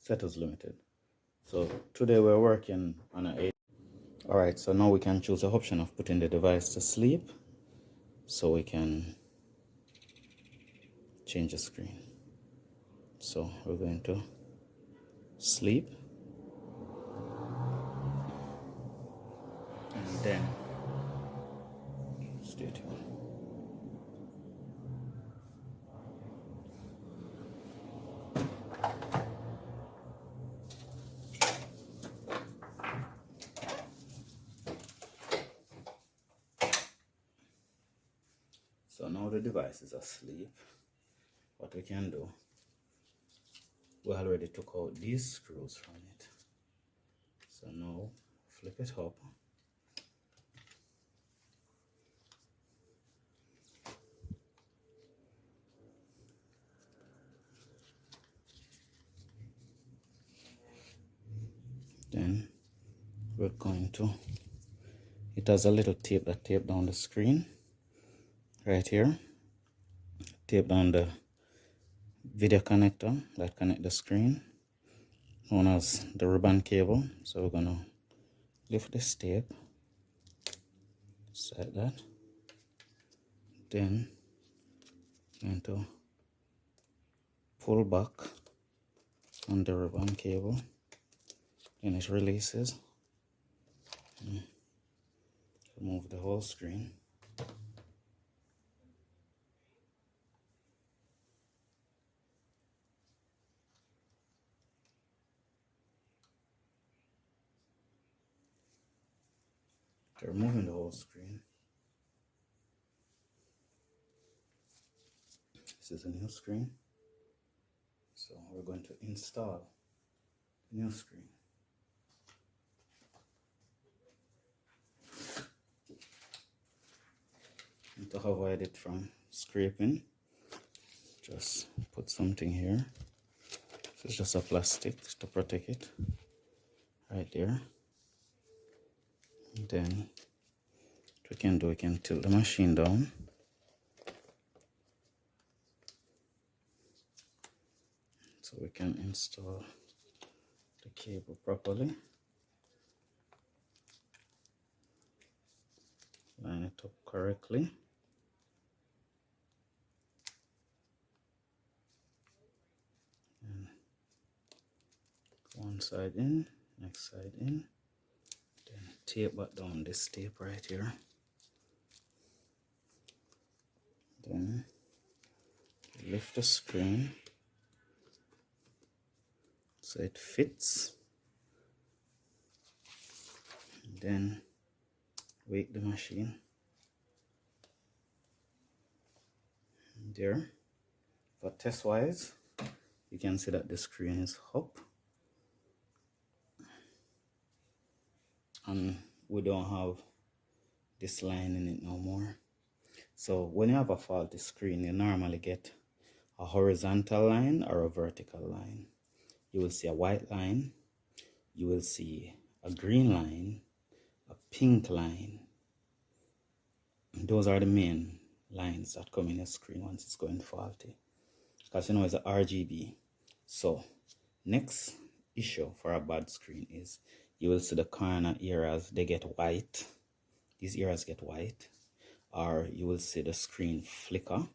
settles limited. So today we're working on a 8. Alright, so now we can choose the option of putting the device to sleep, so we can change the screen. So we're going to sleep, and then stay tuned. So now the device is asleep. What we can do, we already took out these screws from it. So now flip it up. Then we're going to, it has a little tape that tape down the screen right here. Tape down the video connector that connect the screen, known as the ribbon cable. So we're gonna lift this tape, just like that. Then I'm going to pull back on the ribbon cable, then it releases. Remove the whole screen. Okay, removing the whole screen. This is a new screen. So we're going to install the new screen. And to avoid it from scraping, just put something here. This is just a plastic to protect it right there. And then what we can do, we can tilt the machine down. So we can install the cable properly. Line it up correctly. And one side in, next side in. Then tape back down this tape right here. Then lift the screen so it fits. And then wake the machine. There. For test wise, you can see that the screen is up. And we don't have this line in it no more. So when you have a faulty screen, you normally get a horizontal line or a vertical line. You will see a white line, you will see a green line, a pink line. And those are the main lines that come in the screen once it's going faulty, because you know it's a RGB. So next issue for a bad screen is you will see the corner areas, they get white. These areas get white. Or you will see the screen flicker.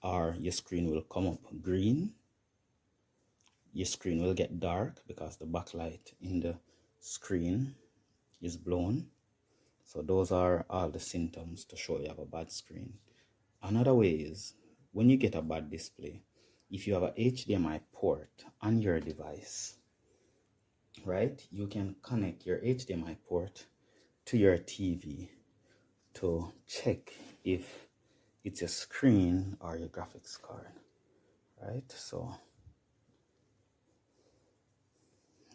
Or your screen will come up green. Your screen will get dark because the backlight in the screen is blown. So those are all the symptoms to show you have a bad screen. Another way is when you get a bad display, if you have a HDMI port on your device, right, you can connect your HDMI port to your TV to check if it's your screen or your graphics card, right? So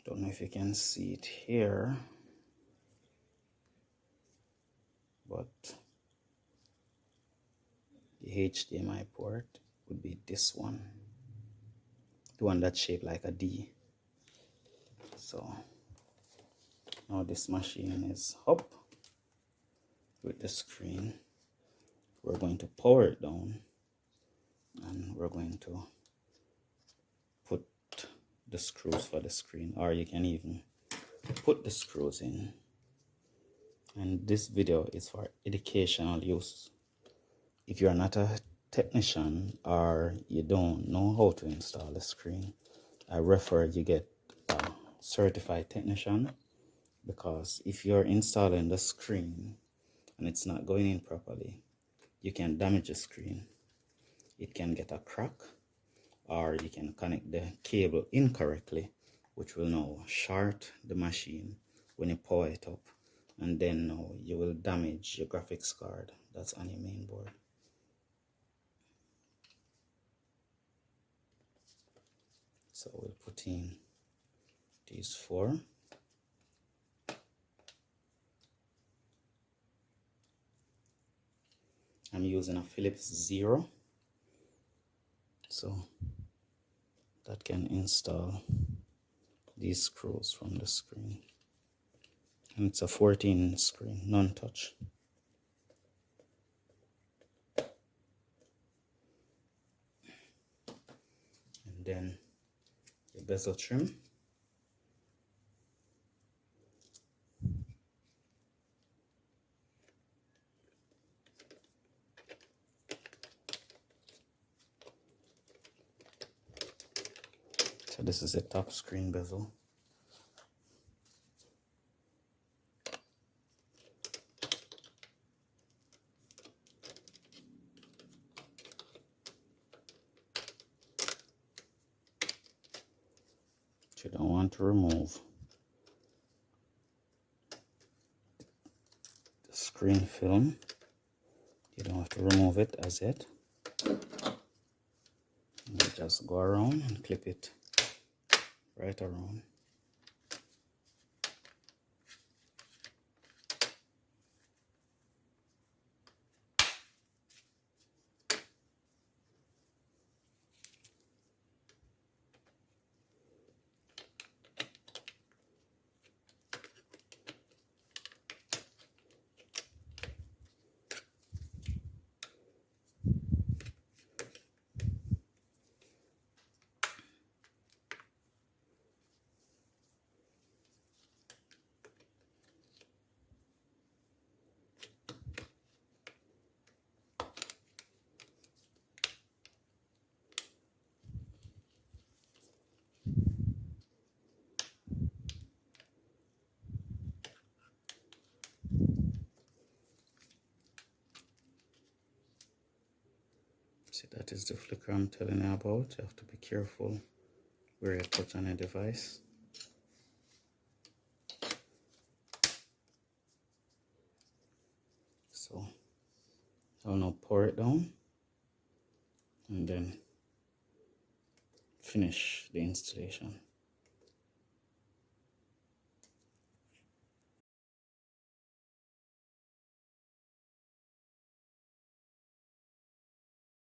don't know if you can see it here, but the HDMI port would be this one, the one that's shaped like a D. So now this machine is up with the screen. We're going to power it down and we're going to the screws for the screen, or you can even put the screws in. And this video is for educational use. If you're not a technician or you don't know how to install the screen, I refer you get a certified technician, because if you're installing the screen and it's not going in properly, you can damage the screen. It can get a crack, or you can connect the cable incorrectly, which will now short the machine when you power it up, and then now you will damage your graphics card that's on your main board. So we'll put in these 4. I'm using a Phillips 0, so that can install these screws from the screen. And it's a 14 screen, non-touch. And then the bezel trim. So this is the top screen bezel. You don't want to remove the screen film. You don't have to remove it as yet. You just go around and clip it right around. See, that is the flicker I'm telling you about. You have to be careful where you put on a device. So I'll now pour it down and then finish the installation.